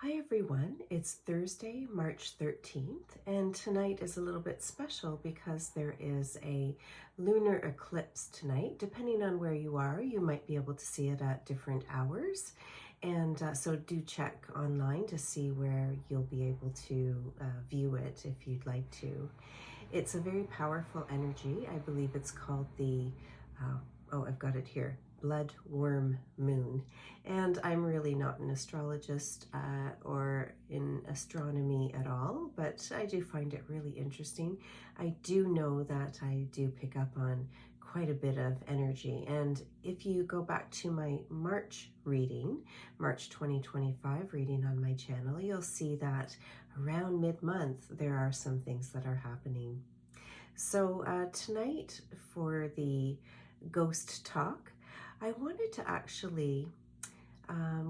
Hi everyone, it's Thursday, March 13th, and tonight is a little bit special because there is a lunar eclipse tonight. Depending on where you are, you might be able to see it at different hours. And so do check online to see where you'll be able to view it if you'd like to. It's a very powerful energy. I believe it's called the, I've got it here, blood worm moon. And I'm really not an astrologist or in astronomy at all, but I do find it really interesting. I do know that I do pick up on quite a bit of energy. And if you go back to my March reading, March 2025 reading on my channel, you'll see that around mid-month there are some things that are happening. So tonight for the ghost talk, I wanted to actually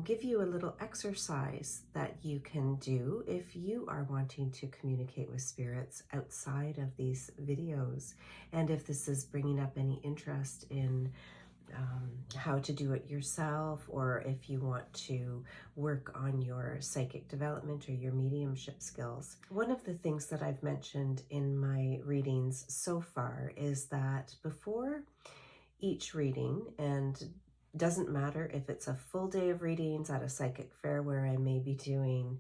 give you a little exercise that you can do if you are wanting to communicate with spirits outside of these videos, and if this is bringing up any interest in how to do it yourself, or if you want to work on your psychic development or your mediumship skills. One of the things that I've mentioned in my readings so far is that before each reading, and doesn't matter if it's a full day of readings at a psychic fair where I may be doing,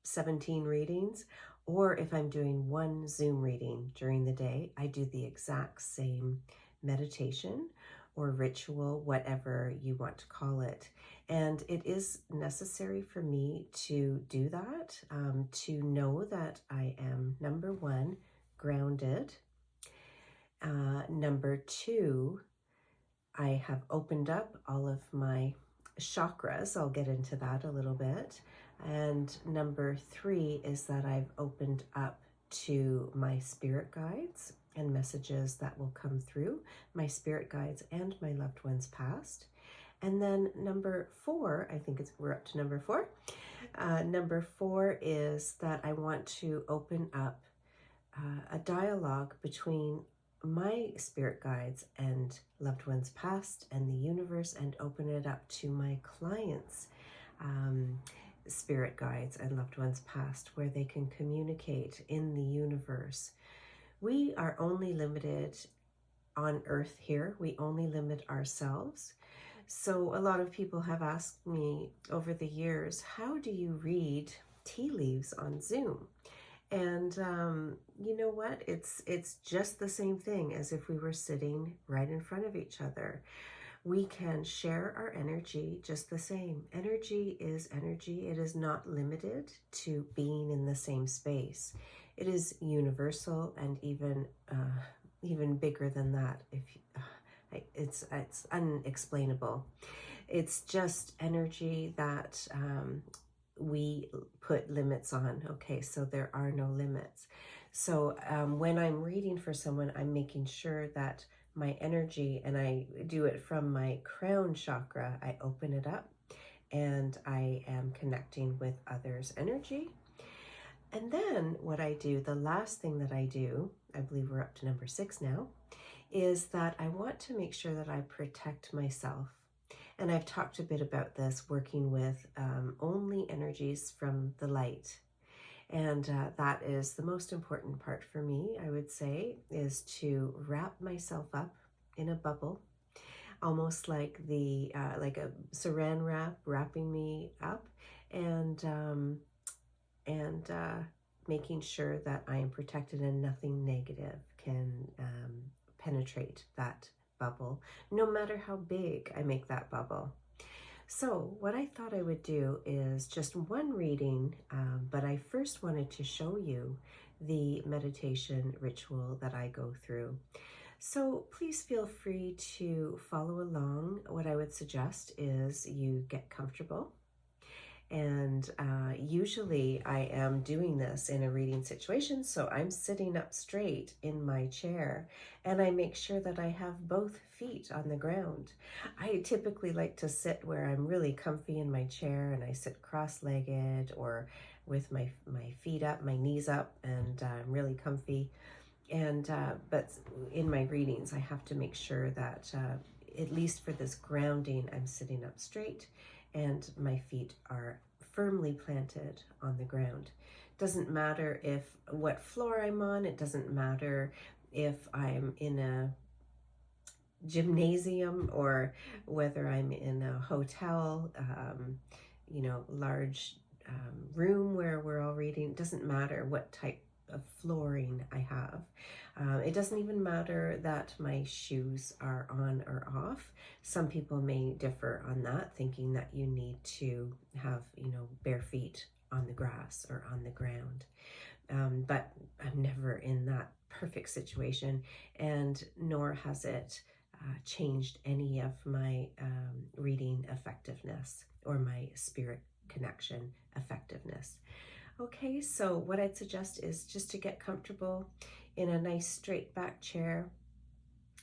17 readings, or if I'm doing one Zoom reading during the day, I do the exact same meditation or ritual, whatever you want to call it. And it is necessary for me to do that, to know that I am, number one, grounded. Number two, I have opened up all of my chakras. I'll get into that a little bit. And number three is that I've opened up to my spirit guides and messages that will come through, my spirit guides and my loved ones past. And then number four, we're up to number four. Number four is that I want to open up a dialogue between my spirit guides and loved ones past and the universe, and open it up to my clients' spirit guides and loved ones past, where they can communicate in the universe. We are only limited on earth here. We only limit ourselves. So a lot of people have asked me over the years, how do you read tea leaves on Zoom? And you know what? It's just the same thing as if we were sitting right in front of each other. We can share our energy just the same. Energy is energy. It is not limited to being in the same space. It is universal, and even bigger than that. It's unexplainable. It's just energy that we put limits on. Okay, so there are no limits. So when I'm reading for someone, I'm making sure that my energy, and I do it from my crown chakra, I open it up and I am connecting with others' energy. And then what I do, the last thing that I do, I believe we're up to number 6 now, is that I want to make sure that I protect myself. And I've talked a bit about this, working with only energies from the light. And that is the most important part for me, I would say, is to wrap myself up in a bubble, almost like like a saran wrap wrapping me up, and making sure that I am protected and nothing negative can penetrate that bubble, no matter how big I make that bubble. So what I thought I would do is just one reading, but I first wanted to show you the meditation ritual that I go through. So please feel free to follow along. What I would suggest is you get comfortable. And usually I am doing this in a reading situation, so I'm sitting up straight in my chair, and I make sure that I have both feet on the ground. I typically like to sit where I'm really comfy in my chair, and I sit cross-legged or with my feet up, my knees up, and I'm really comfy. And but in my readings, I have to make sure that at least for this grounding, I'm sitting up straight, and my feet are firmly planted on the ground. Doesn't matter what floor I'm on. It doesn't matter if I'm in a gymnasium or whether I'm in a hotel, large room where we're all reading. It doesn't matter what type of flooring I have. It doesn't even matter that my shoes are on or off. Some people may differ on that, thinking that you need to have, bare feet on the grass or on the ground. But I'm never in that perfect situation, and nor has it changed any of my reading effectiveness or my spirit connection effectiveness. Okay, so what I'd suggest is just to get comfortable in a nice straight back chair.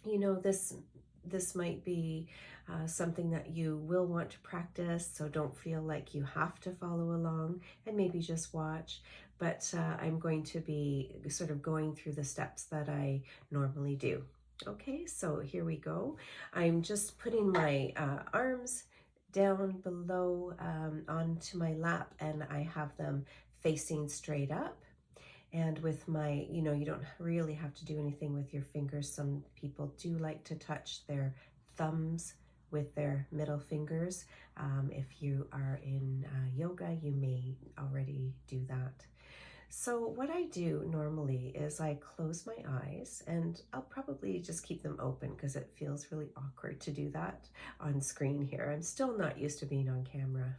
This might be something that you will want to practice, so don't feel like you have to follow along, and maybe just watch. But I'm going to be sort of going through the steps that I normally do. Okay, so here we go. I'm just putting my arms down below onto my lap, and I have them facing straight up. And with my, you don't really have to do anything with your fingers. Some people do like to touch their thumbs with their middle fingers. If you are in yoga, you may already do that. So what I do normally is I close my eyes, and I'll probably just keep them open because it feels really awkward to do that on screen here. I'm still not used to being on camera.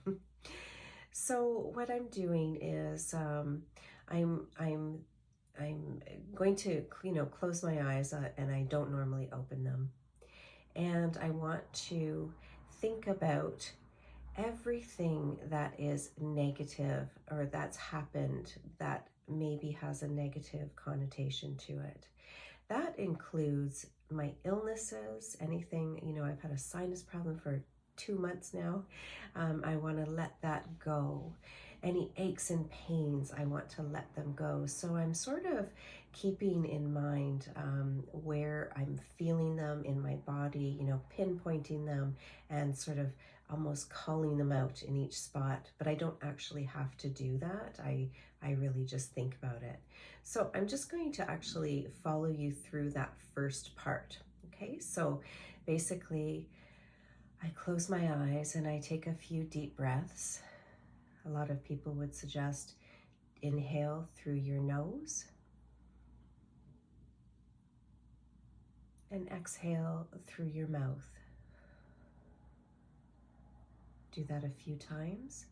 So what I'm doing is I'm going to close my eyes, and I don't normally open them, and I want to think about everything that is negative or that's happened that maybe has a negative connotation to it. That includes my illnesses, anything, I've had a sinus problem for 2 months now. I want to let that go. Any aches and pains, I want to let them go. So I'm sort of keeping in mind where I'm feeling them in my body, pinpointing them and sort of almost calling them out in each spot. But I don't actually have to do that. I really just think about it. So I'm just going to actually follow you through that first part. Okay, so basically I close my eyes and I take a few deep breaths. A lot of people would suggest inhale through your nose and exhale through your mouth. Do that a few times.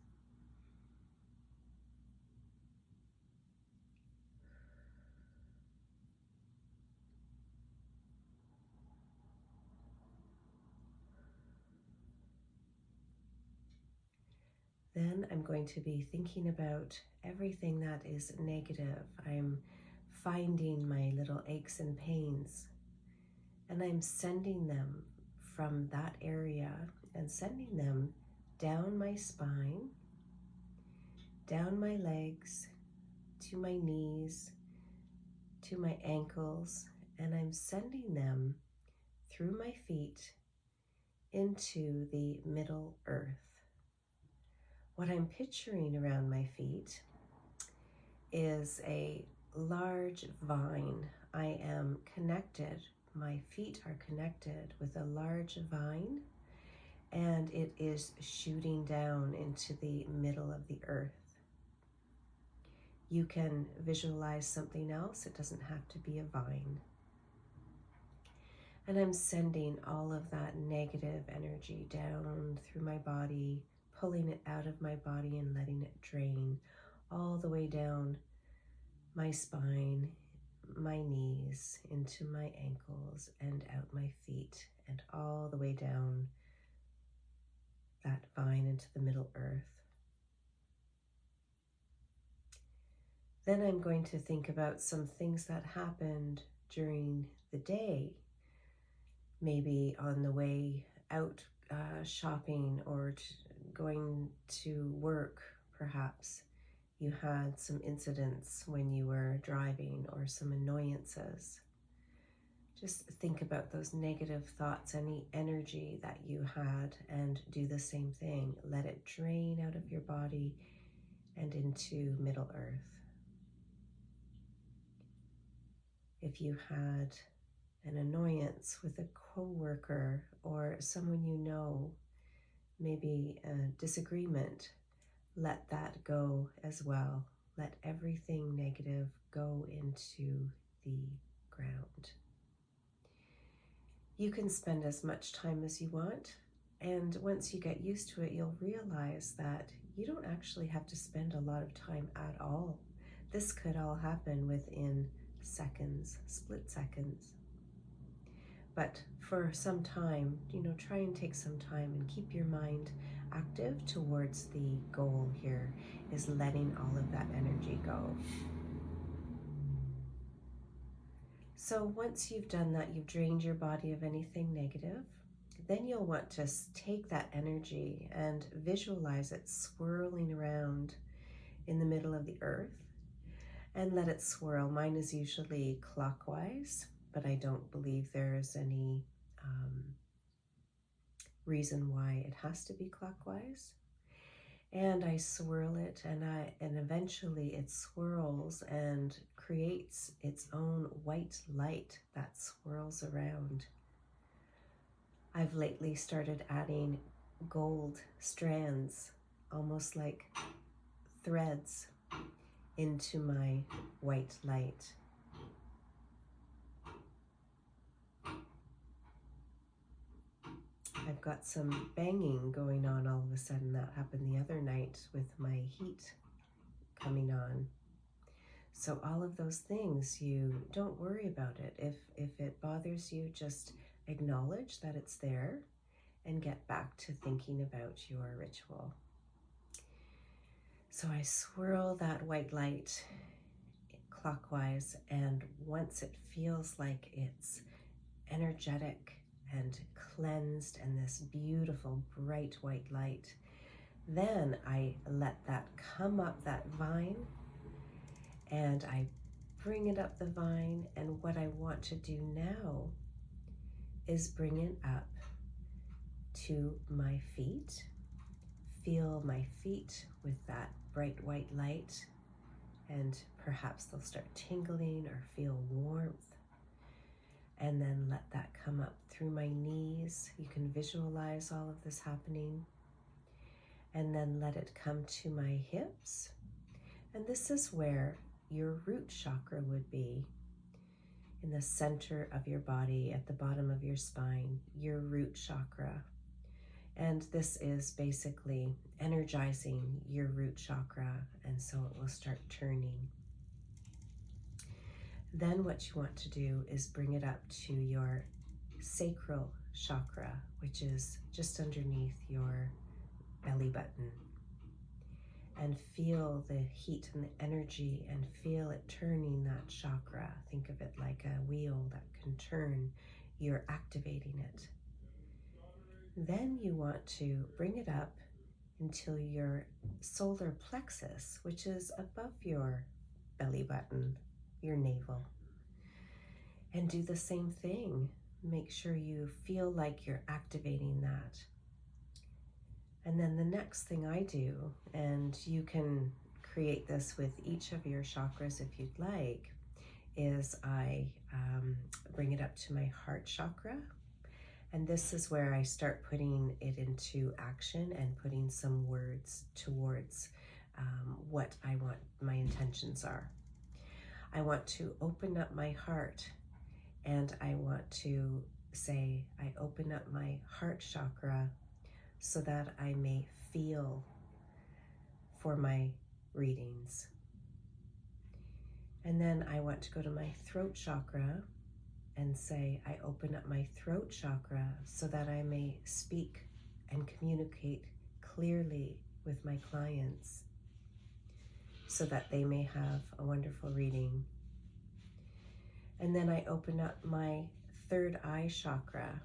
Then I'm going to be thinking about everything that is negative. I'm finding my little aches and pains, and I'm sending them from that area and sending them down my spine, down my legs, to my knees, to my ankles, and I'm sending them through my feet into the Middle Earth. What I'm picturing around my feet is a large vine. I am connected, my feet are connected with a large vine, and it is shooting down into the middle of the earth. You can visualize something else. It doesn't have to be a vine. And I'm sending all of that negative energy down through my body, pulling it out of my body and letting it drain all the way down my spine, my knees, into my ankles, and out my feet, and all the way down that vine into the Middle Earth. Then I'm going to think about some things that happened during the day, maybe on the way out shopping or going to work. Perhaps you had some incidents when you were driving or some annoyances. Just think about those negative thoughts, any energy that you had, and do the same thing. Let it drain out of your body and into Middle Earth. If you had an annoyance with a coworker or someone you know, maybe a disagreement, let that go as well. Let everything negative go into the ground. You can spend as much time as you want, and once you get used to it, you'll realize that you don't actually have to spend a lot of time at all. This could all happen within seconds, split seconds. But for some time, try and take some time and keep your mind active towards the goal here, is letting all of that energy go. So once you've done that, you've drained your body of anything negative, then you'll want to take that energy and visualize it swirling around in the middle of the earth and let it swirl. Mine is usually clockwise, but I don't believe there's any reason why it has to be clockwise. And I swirl it, and eventually it swirls and creates its own white light that swirls around. I've lately started adding gold strands, almost like threads, into my white light. I've got some banging going on all of a sudden. That happened the other night with my heat coming on. So all of those things, you don't worry about it. If it bothers you, just acknowledge that it's there and get back to thinking about your ritual. So I swirl that white light clockwise, and once it feels like it's energetic and cleansed and this beautiful bright white light, then I let that come up that vine, and I bring it up the vine. And what I want to do now is bring it up to my feet. Feel my feet with that bright white light, and perhaps they'll start tingling or feel warmth. And then let that come up through my knees. You can visualize all of this happening. And then let it come to my hips. And this is where your root chakra would be, in the center of your body, at the bottom of your spine, your root chakra. And this is basically energizing your root chakra, and so it will start turning. Then what you want to do is bring it up to your sacral chakra, which is just underneath your belly button. And feel the heat and the energy, and feel it turning that chakra. Think of it like a wheel that can turn. You're activating it. Then you want to bring it up until your solar plexus, which is above your belly button, your navel. And do the same thing. Make sure you feel like you're activating that. And then the next thing I do, and you can create this with each of your chakras if you'd like, is I bring it up to my heart chakra. And this is where I start putting it into action and putting some words towards what I want my intentions are. I want to open up my heart, and I want to say, I open up my heart chakra so that I may feel for my readings. And then I want to go to my throat chakra and say, I open up my throat chakra so that I may speak and communicate clearly with my clients so that they may have a wonderful reading. And then I open up my third eye chakra.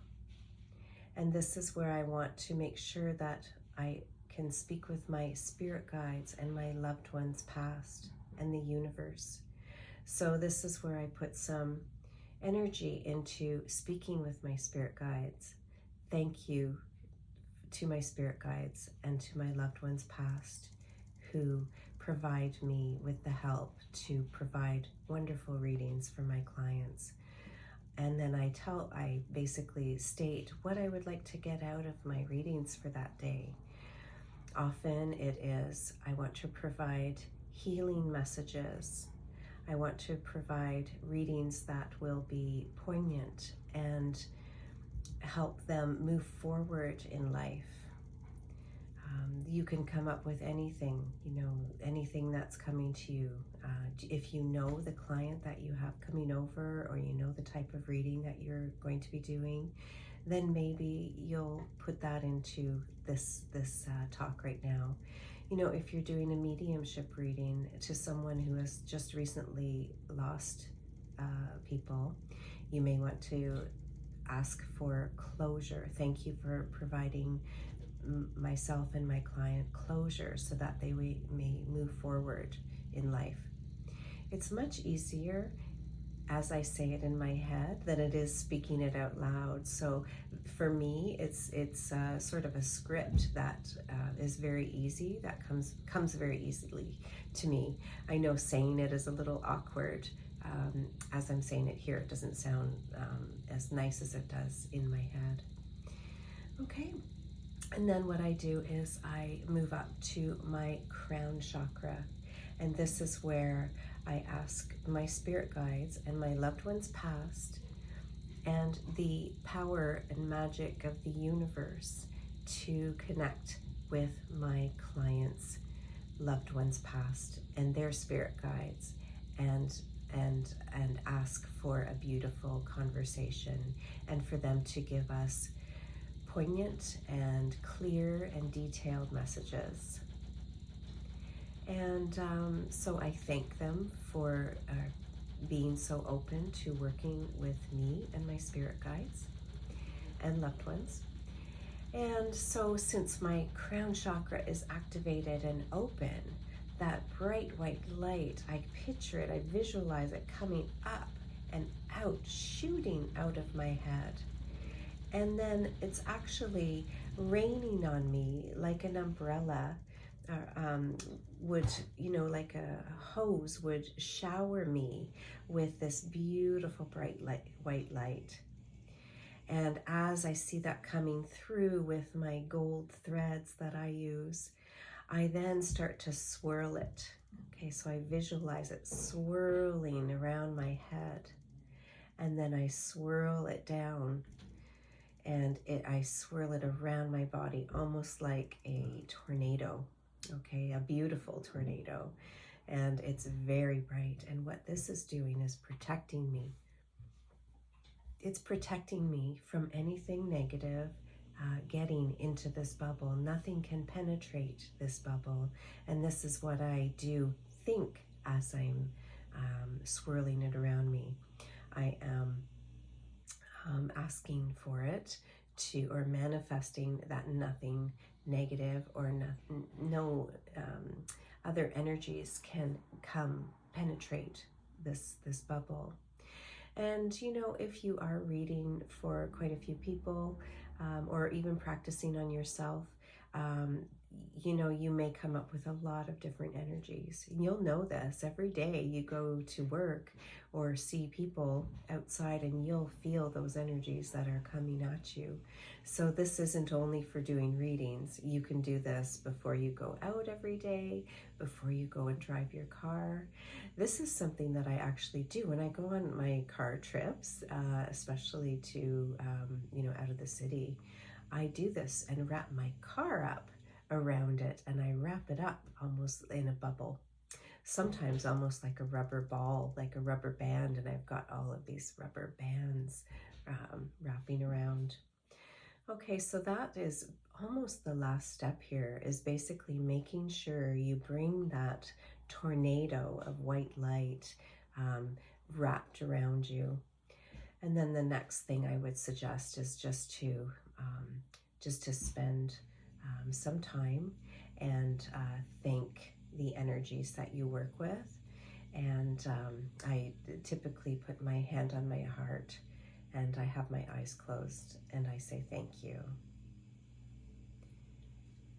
And this is where I want to make sure that I can speak with my spirit guides and my loved ones past and the universe. So this is where I put some energy into speaking with my spirit guides. Thank you to my spirit guides and to my loved ones past who provide me with the help to provide wonderful readings for my clients. And then I basically state what I would like to get out of my readings for that day. Often it is, I want to provide healing messages. I want to provide readings that will be poignant and help them move forward in life. You can come up with anything, anything that's coming to you. If you know the client that you have coming over, or you know the type of reading that you're going to be doing, then maybe you'll put that into this talk right now. If you're doing a mediumship reading to someone who has just recently lost people, you may want to ask for closure. Thank you for providing myself and my client closure so that they may move forward in life. It's much easier as I say it in my head than it is speaking it out loud. So for me, it's sort of a script that is very easy, that comes very easily to me. I know saying it is a little awkward. As I'm saying it here, it doesn't sound as nice as it does in my head. Okay. And then what I do is I move up to my crown chakra, and this is where I ask my spirit guides and my loved ones past and the power and magic of the universe to connect with my clients' loved ones past and their spirit guides, and ask for a beautiful conversation, and for them to give us poignant and clear and detailed messages. And so I thank them for being so open to working with me and my spirit guides and loved ones. And so since my crown chakra is activated and open, that bright white light, I picture it, I visualize it coming up and out, shooting out of my head. And then it's actually raining on me like an umbrella would, like a hose would shower me with this beautiful bright white light. And as I see that coming through with my gold threads that I use, I then start to swirl it. Okay, so I visualize it swirling around my head, and then I swirl it down, and I swirl it around my body almost like a tornado. Okay, a beautiful tornado, and it's very bright. And what this is doing is protecting me. It's protecting me from anything negative getting into this bubble. Nothing can penetrate this bubble, and this is what I do think as I'm swirling it around me. I am asking for it to, or manifesting that nothing negative or no other energies can come penetrate this bubble. And if you are reading for quite a few people, or even practicing on yourself, you may come up with a lot of different energies. And you'll know this every day you go to work or see people outside, and you'll feel those energies that are coming at you. So this isn't only for doing readings. You can do this before you go out every day, before you go and drive your car. This is something that I actually do when I go on my car trips, especially to, out of the city. I do this and wrap my car up around it, and I wrap it up almost in a bubble. Sometimes almost like a rubber ball, like a rubber band, and I've got all of these rubber bands wrapping around. Okay, so that is almost the last step here, is basically making sure you bring that tornado of white light wrapped around you. And then the next thing I would suggest is just to spend some time and thank the energies that you work with, And I typically put my hand on my heart and I have my eyes closed and I say thank you.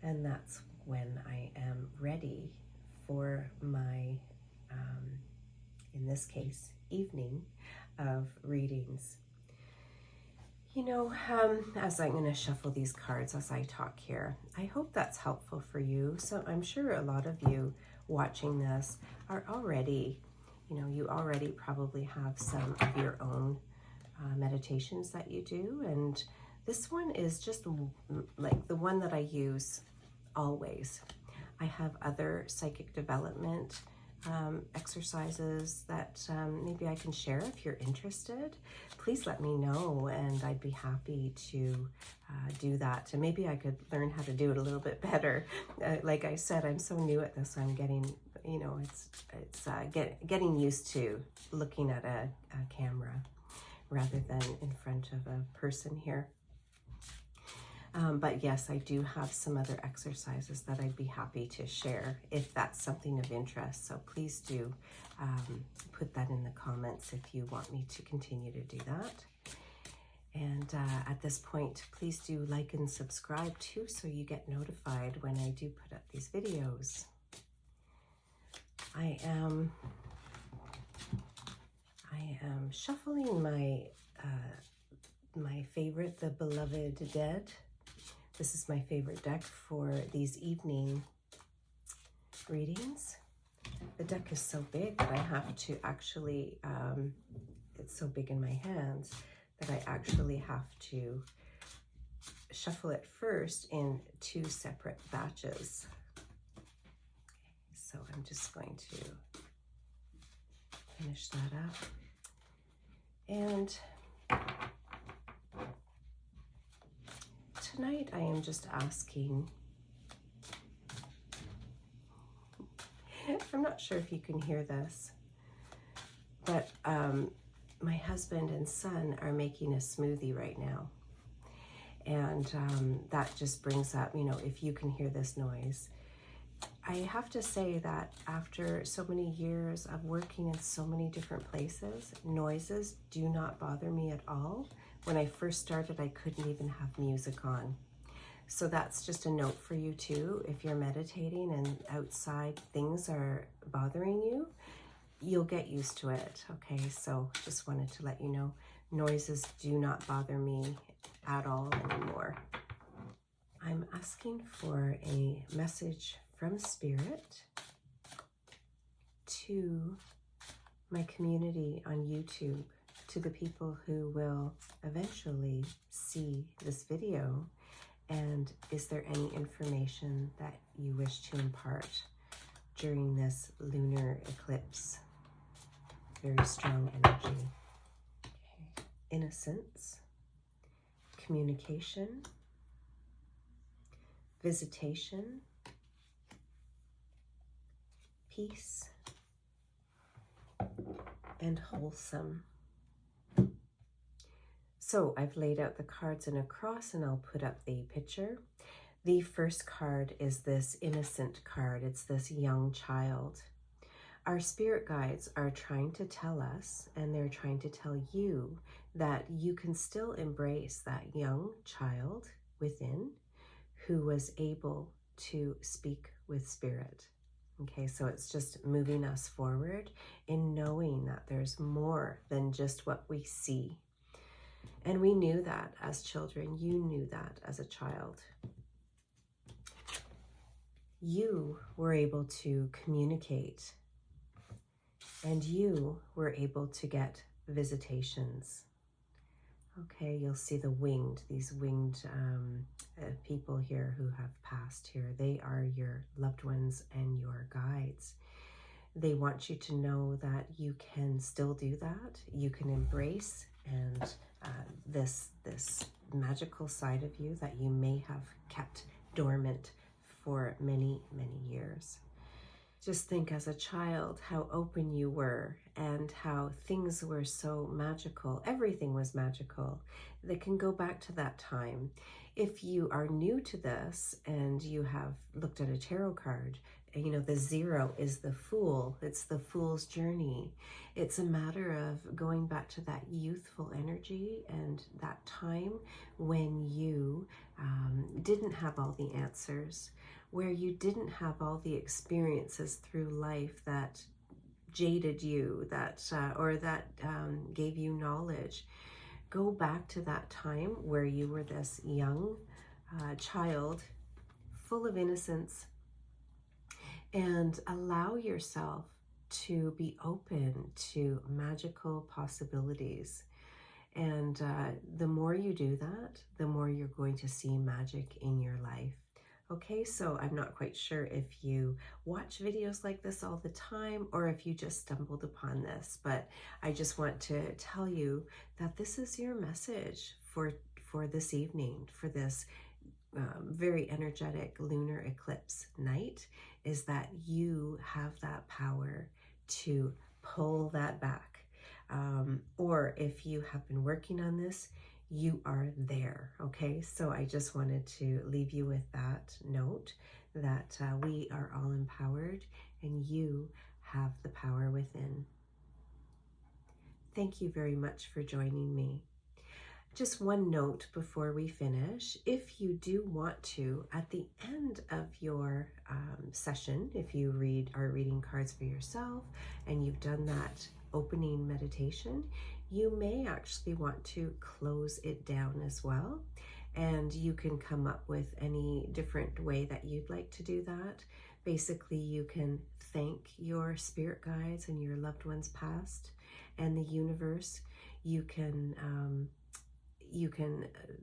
And that's when I am ready for my, in this case, evening of readings. You know, as I'm going to shuffle these cards as I talk here, I hope that's helpful for you. So I'm sure a lot of you watching this are already, you already probably have some of your own meditations that you do. And this one is just like the one that I use always. I have other psychic development exercises that maybe I can share if you're interested. Please let me know and I'd be happy to do that. And maybe I could learn how to do it a little bit better. Like I said, I'm so new at this. I'm getting, getting used to looking at a camera rather than in front of a person here. But yes, I do have some other exercises that I'd be happy to share if that's something of interest. So please do put that in the comments if you want me to continue to do that. And at this point, please do like and subscribe too, so you get notified when I do put up these videos. I am shuffling my my favorite, the Beloved Dead. This is my favorite deck for these evening readings. The deck is so big that I have to actually, it's so big in my hands that I actually have to shuffle it first in 2 separate batches. So I'm just going to finish that up. And tonight I am just asking, I'm not sure if you can hear this, but my husband and son are making a smoothie right now. And that just brings up, if you can hear this noise. I have to say that after so many years of working in so many different places, noises do not bother me at all. When I first started, I couldn't even have music on. So that's just a note for you too. If you're meditating and outside things are bothering you, you'll get used to it. Okay, so just wanted to let you know, noises do not bother me at all anymore. I'm asking for a message from Spirit to my community on YouTube, to the people who will eventually see this video. And is there any information that you wish to impart during this lunar eclipse? Very strong energy. Okay. Innocence, communication, visitation, peace, and wholesome. So I've laid out the cards in a cross and I'll put up the picture. The first card is this innocent card. It's this young child. Our spirit guides are trying to tell us, and they're trying to tell you, that you can still embrace that young child within who was able to speak with Spirit. Okay, so it's just moving us forward in knowing that there's more than just what we see. And we knew that as children. You knew that as a child. You were able to communicate, and you were able to get visitations. Okay, you'll see these winged people here who have passed here. They are your loved ones and your guides. They want you to know that you can still do that. You can embrace and this magical side of you that you may have kept dormant for many, many years. Just think as a child how open you were and how things were so magical. Everything was magical. They can go back to that time. If you are new to this and you have looked at a tarot card, you know, the 0 is the Fool. It's the Fool's journey. It's a matter of going back to that youthful energy and that time when you didn't have all the answers, where you didn't have all the experiences through life that jaded you, that gave you knowledge. Go back to that time where you were this young child, full of innocence, and allow yourself to be open to magical possibilities. And the more you do that, the more you're going to see magic in your life. Okay, so I'm not quite sure if you watch videos like this all the time or if you just stumbled upon this, but I just want to tell you that this is your message for this evening, for this very energetic lunar eclipse night, is that you have that power to pull that back. Or if you have been working on this, you are there. Okay, so I just wanted to leave you with that note that we are all empowered and you have the power within. Thank you very much for joining me. Just one note before we finish. If you do want to, at the end of your session, if you are reading cards for yourself and you've done that opening meditation, you may actually want to close it down as well. And you can come up with any different way that you'd like to do that. Basically, you can thank your spirit guides and your loved ones past and the universe. You can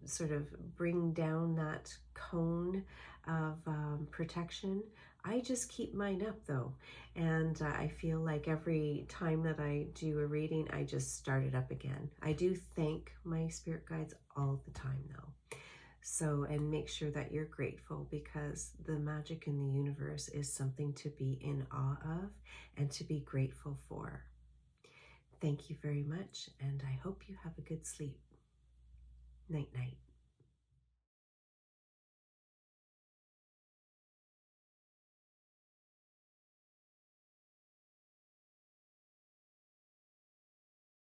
sort of bring down that cone of protection. I just keep mine up though, and I feel like every time that I do a reading, I just start it up again. I do thank my spirit guides all the time though. So, and make sure that you're grateful, because the magic in the universe is something to be in awe of and to be grateful for. Thank you very much, and I hope you have a good sleep. Night, night.